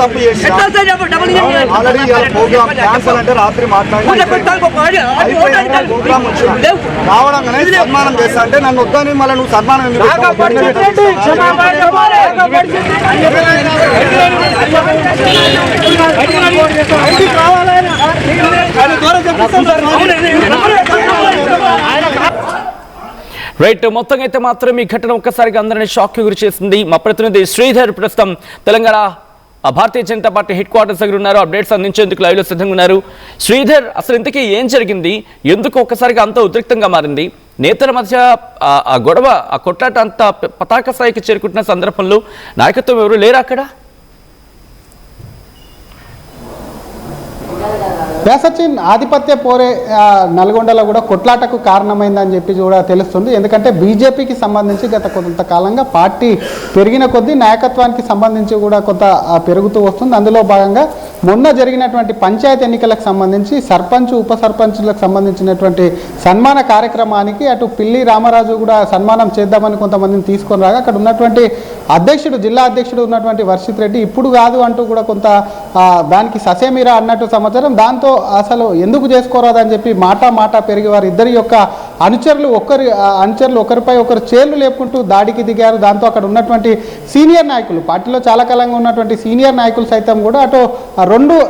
తప్పు చేసి already programme cancel అంటే రాత్రి మాట్లాడి ప్రోగ్రామ్ వచ్చిన రావడంగానే సన్మానం చేస్తా అంటే నన్ను వద్దని మళ్ళీ నువ్వు సన్మానం రైట్ మొత్తంగా అయితే మాత్రం ఈ ఘటన ఒక్కసారిగా అందరినీ షాక్ గురి చేసింది. మా ప్రతినిధి శ్రీధర్ ప్రస్తుతం Telangana Bharatiya Janata party head quarters దగ్గర ఉన్నారు. అప్డేట్స్ అందించేందుకు లైవ్ లో సిద్ధంగా ఉన్నారు. శ్రీధర్, అసలు ఇంతకీ ఏం జరిగింది? ఎందుకు ఒక్కసారిగా అంత ఉద్రిక్తంగా మారింది? నేతల మధ్య ఆ గొడవ, ఆ కొట్లాట అంతా పతాక స్థాయికి చేరుకుంటున్న సందర్భంలో నాయకత్వం ఎవరు లేరు అక్కడ? సచిన్, ఆధిపత్య పోరే నల్గొండలో కూడా కొట్లాటకు కారణమైందని చెప్పి కూడా తెలుస్తుంది. ఎందుకంటే బీజేపీకి సంబంధించి గత కొంతకాలంగా పార్టీ పెరిగిన కొద్దీ నాయకత్వానికి సంబంధించి కూడా కొంత పెరుగుతూ వస్తుంది. అందులో భాగంగా మొన్న జరిగినటువంటి పంచాయతీ ఎన్నికలకు సంబంధించి సర్పంచ్, ఉప సర్పంచ్లకు సంబంధించినటువంటి సన్మాన కార్యక్రమానికి అటు పిల్లి రామరాజు కూడా సన్మానం చేద్దామని కొంతమందిని తీసుకొని రాగా అక్కడ ఉన్నటువంటి అధ్యక్షుడు, జిల్లా అధ్యక్షుడు ఉన్నటువంటి వర్షిత్ రెడ్డి ఇప్పుడు కాదు అంటూ కూడా కొంత దానికి ససేమిరా అన్నట్టు సమాచారం. దాంతో అసలు ఎందుకు చేసుకోరాదని చెప్పి మాట పెరిగి వారి ఇద్దరి యొక్క అనుచరులు ఒకరిపై ఒకరు చేళ్లు లేపుకుంటూ దాడికి దిగారు. దాంతో అక్కడ ఉన్నటువంటి సీనియర్ నాయకులు, పార్టీలో చాలా కాలంగా ఉన్నటువంటి సీనియర్ నాయకులు సైతం కూడా అటు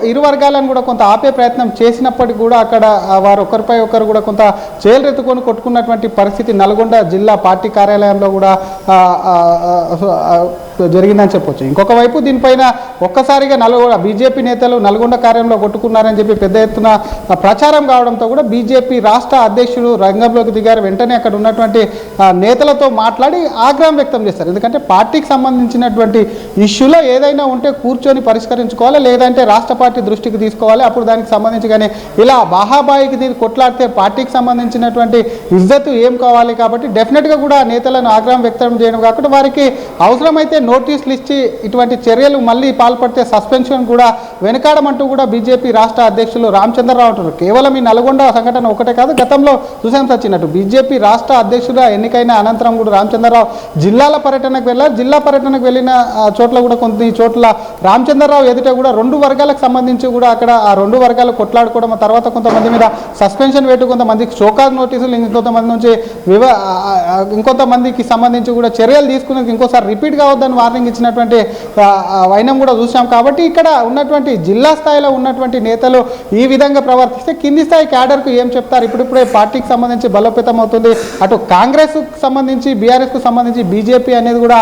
ఇరు వర్గాలను కూడా కొంత ఆపే ప్రయత్నం చేసినప్పటికీ కూడా అక్కడ వారు ఒకరిపై ఒకరు కూడా కొంత చేలరెత్తుకొని కొట్టుకున్నటువంటి పరిస్థితి నల్గొండ జిల్లా పార్టీ కార్యాలయంలో కూడా జరిగిందని చెప్పొచ్చు. ఇంకొక వైపు దీనిపైన ఒక్కసారిగా బీజేపీ నేతలు నల్గొండ కార్యాలయంలో కొట్టుకున్నారని చెప్పి పెద్ద ఎత్తున ప్రచారం కావడంతో కూడా బీజేపీ రాష్ట్ర అధ్యక్షుడు రంగంలోకి దిగారు. వెంటనే అక్కడ ఉన్నటువంటి నేతలతో మాట్లాడి ఆగ్రహం వ్యక్తం చేస్తారు. ఎందుకంటే పార్టీకి సంబంధించినటువంటి ఇష్యూలో ఏదైనా ఉంటే కూర్చొని పరిష్కరించుకోవాలి, లేదంటే రాష్ట్ర పార్టీ దృష్టికి తీసుకోవాలి. అప్పుడు దానికి సంబంధించి కానీ ఇలా బాహాబాయికి దీన్ని కొట్లాడితే పార్టీకి సంబంధించినటువంటి ఇజ్జత్ ఏం కావాలి? కాబట్టి డెఫినెట్గా కూడా నేతలను ఆగ్రహం వ్యక్తం చేయడం కాకుండా వారికి అవసరమైతే నోటీసులు ఇచ్చి ఇటువంటి చర్యలు మళ్ళీ పాల్పడితే సస్పెన్షన్ కూడా వెనకాడమంటూ కూడా బీజేపీ రాష్ట్ర అధ్యక్షులు రామచంద్రరావు అంటారు. కేవలం ఈ నల్గొండ సంఘటన ఒకటే కాదు, గతంలో చూసాం సచ్చినట్టు బీజేపీ రాష్ట్ర అధ్యక్షుడుగా ఎన్నికైన అనంతరం కూడా రామచంద్రరావు జిల్లాల పర్యటనకు వెళ్ళారు. జిల్లా పర్యటనకు వెళ్ళిన చోట్ల కూడా కొన్ని చోట్ల రామచంద్రరావు ఎదుట కూడా రెండు వర్గాలకు సంబంధించి కూడా అక్కడ ఆ రెండు వర్గాలు కొట్లాడుకోవడం, తర్వాత కొంతమంది మీద సస్పెన్షన్ పెట్టు, కొంతమందికి షోకాజ్ నోటీసులు, ఇంకొంతమంది నుంచి ఇంకొంతమందికి సంబంధించి కూడా చర్యలు తీసుకునేందుకు ఇంకోసారి రిపీట్ కావద్దని వార్నింగ్ ఇచ్చినటువంటి వైనం కూడా చూసాం. కాబట్టి ఇక్కడ ఉన్నటువంటి జిల్లా స్థాయిలో ఉన్నటువంటి నేతలు ఈ విధంగా ప్రవర్తిస్తే కింది స్థాయి క్యాడర్కు ఏం చెప్తారు? ఇప్పుడిప్పుడే పార్టీకి సంబంధించి బలోపేతం అవుతుంది. అటు కాంగ్రెస్కు సంబంధించి, బీఆర్ఎస్కు సంబంధించి బీజేపీ అనేది కూడా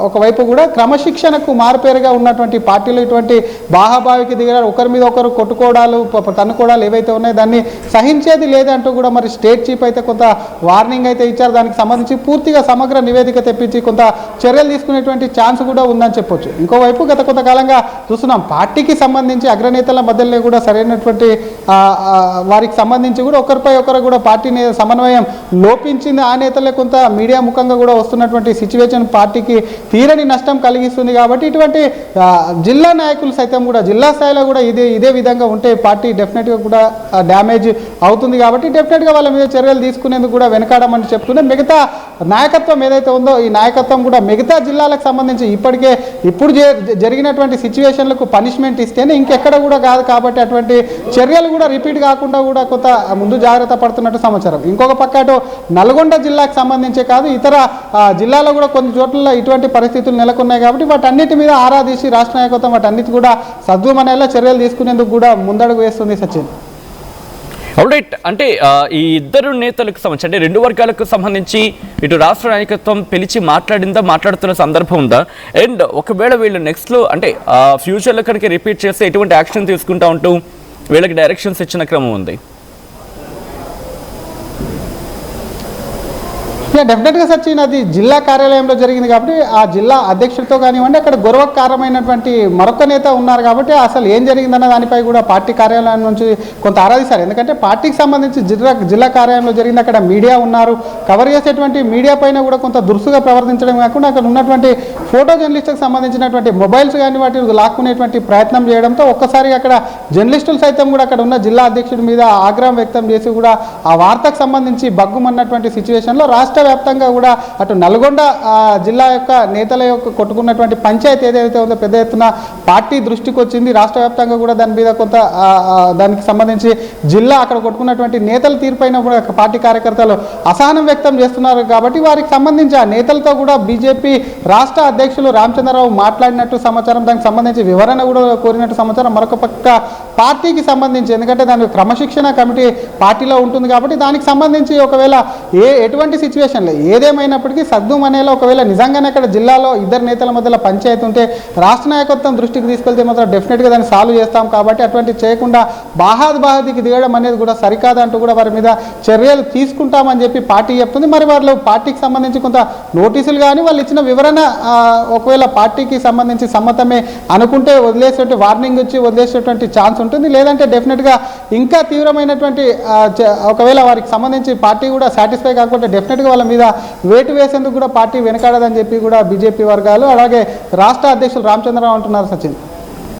ఒకవైపు కూడా క్రమశిక్షణకు మారుపేరుగా ఉన్నటువంటి పార్టీలు ఇటువంటి బాహాబావికి దిగారు. ఒకరి మీద ఒకరు కొట్టుకోవడాలు, తన్నుకోవడాలు ఏవైతే ఉన్నాయో దాన్ని సహించేది లేదంటూ కూడా మరి స్టేట్ చీఫ్ అయితే కొంత వార్నింగ్ అయితే ఇచ్చారు. దానికి సంబంధించి పూర్తిగా సమగ్ర నివేదిక తెప్పించి కొంత చర్యలు తీసుకునేటువంటి ఛాన్స్ కూడా ఉందని చెప్పొచ్చు. ఇంకోవైపు గత కొంతకాలంగా చూస్తున్నాం పార్టీకి సంబంధించి అగ్రనేతల మధ్యలో కూడా సరైనటువంటి వారికి సంబంధించి కూడా ఒకరిపై ఒకరు కూడా పార్టీ సమన్వయం లోపించింది. ఆ నేతలే కొంత మీడియా ముఖంగా కూడా వస్తున్నటువంటి సిచ్యువేషన్ పార్టీకి తీరని నష్టం కలిగిస్తుంది. కాబట్టి ఇటువంటి జిల్లా నాయకులు సైతం కూడా జిల్లా స్థాయిలో కూడా ఇదే విధంగా ఉంటే పార్టీ డెఫినెట్గా కూడా డ్యామేజ్ అవుతుంది. కాబట్టి డెఫినెట్గా వాళ్ళ మీద చర్యలు తీసుకునేందుకు కూడా వెనకాడమని చెప్తూనే మిగతా నాయకత్వం ఏదైతే ఉందో ఈ నాయకత్వం కూడా మిగతా జిల్లాలకు సంబంధించి ఇప్పుడు జరిగినటువంటి సిచ్యువేషన్లకు పనిష్మెంట్ ఇస్తేనే ఇంకెక్కడ కూడా కాదు. కాబట్టి అటువంటి చర్యలు కూడా రిపీట్ కాకుండా కూడా కొంత ముందు జాగ్రత్త పడుతున్నట్టు సమాచారం. ఇంకొక పక్క అటు నల్గొండ జిల్లాకు సంబంధించే కాదు ఇతర జిల్లాలో కూడా కొన్ని చోట్ల ఇటువంటి పరిస్థితులు నెలకొన్నాయి. కాబట్టి వాటన్నిటి మీద ఆరాధించి రాష్ట్ర నాయకత్వం వాటన్నిటి కూడా సద్దుమనేలా చర్యలు తీసుకునేందుకు కూడా ముందడుగు వేస్తుంది. సచిన్, రైట్, అంటే ఈ ఇద్దరు నేతలకు సంబంధించి అంటే రెండు వర్గాలకు సంబంధించి ఇటు రాష్ట్ర నాయకత్వం పిలిచి మాట్లాడుతున్న సందర్భం ఉందా? అండ్ ఒకవేళ వీళ్ళు నెక్స్ట్లో అంటే ఫ్యూచర్లో కనుక రిపీట్ చేస్తే ఎటువంటి యాక్షన్ తీసుకుంటా ఉంటూ వీళ్ళకి డైరెక్షన్స్ ఇచ్చిన క్రమం ఉంది? డెఫినెట్గా సచిన్, అది జిల్లా కార్యాలయంలో జరిగింది కాబట్టి ఆ జిల్లా అధ్యక్షుడితో కానివ్వండి అక్కడ గౌరవకారమైనటువంటి మరొక నేత ఉన్నారు కాబట్టి అసలు ఏం జరిగిందన్న దానిపై కూడా పార్టీ కార్యాలయం నుంచి కొంత ఆరాధిస్తారు. ఎందుకంటే పార్టీకి సంబంధించి జిల్లా కార్యాలయంలో జరిగింది, అక్కడ మీడియా ఉన్నారు, కవర్ చేసేటువంటి మీడియా పైన కూడా కొంత దురుసుగా ప్రవర్తించడం కాకుండా అక్కడ ఉన్నటువంటి ఫోటో జర్నలిస్టులకు సంబంధించినటువంటి మొబైల్స్ కానీ వాటిని లాక్కునేటువంటి ప్రయత్నం చేయడంతో ఒక్కసారి అక్కడ జర్నలిస్టులు సైతం కూడా అక్కడ ఉన్న జిల్లా అధ్యక్షుడి మీద ఆగ్రహం వ్యక్తం చేసి కూడా ఆ వార్తకు సంబంధించి బగ్గుమన్నటువంటి సిచ్యువేషన్లో రాష్ట్ర వ్యాప్తంగా కూడా అటు నల్గొండ జిల్లా యొక్క నేతల యొక్క కొట్టుకున్నటువంటి పంచాయతీ ఏదైతే ఉందో పెద్ద ఎత్తున పార్టీ దృష్టికి వచ్చింది. రాష్ట్ర వ్యాప్తంగా కూడా దాని మీద కొంత దానికి సంబంధించి జిల్లా అక్కడ కొట్టుకున్నటువంటి నేతల తీరుపైన కూడా పార్టీ కార్యకర్తలు అసహనం వ్యక్తం చేస్తున్నారు. కాబట్టి వారికి సంబంధించి ఆ నేతలతో కూడా బీజేపీ రాష్ట్ర అధ్యక్షులు రామచంద్రరావు మాట్లాడినట్టు సమాచారం, దానికి సంబంధించి వివరణ కూడా కోరినట్టు సమాచారం. మరొక పక్క పార్టీకి సంబంధించి, ఎందుకంటే దాని క్రమశిక్షణ కమిటీ పార్టీలో ఉంటుంది కాబట్టి దానికి సంబంధించి ఒకవేళ ఎటువంటి సిచ్యువేషన్లో ఏదేమైనప్పటికీ సద్దు మనేలో ఒకవేళ నిజంగానే అక్కడ జిల్లాలో ఇద్దరు నేతల మధ్యలో పంచాయతీ ఉంటే రాష్ట్ర నాయకత్వం దృష్టికి తీసుకెళ్తే మాత్రం డెఫినెట్గా దాన్ని సాల్వ్ చేస్తాం. కాబట్టి అటువంటి చేయకుండా బాహాదికి దిగడం అనేది కూడా సరికాదంటూ కూడా వారి మీద చర్యలు తీసుకుంటామని చెప్పి పార్టీ చెప్తుంది. మరి వాళ్ళు పార్టీకి సంబంధించి కొంత నోటీసులు కానీ వాళ్ళు ఇచ్చిన వివరణ ఒకవేళ పార్టీకి సంబంధించి సమ్మతమే అనుకుంటే వదిలేసేటువంటి వార్నింగ్ ఇచ్చి వదిలేసేటువంటి ఛాన్స్ ఉంటుంది. లేదంటే డెఫినెట్గా ఇంకా తీవ్రమైనటువంటి ఒకవేళ వారికి సంబంధించి పార్టీ కూడా సాటిస్ఫై కాకపోతే డెఫినెట్గా వాళ్ళ మీద వేటు వేసేందుకు కూడా పార్టీ వెనకాడదని చెప్పి కూడా బీజేపీ వర్గాలు అలాగే రాష్ట్ర అధ్యక్షులు రామచంద్రరావు అంటున్నారు. సచిన్.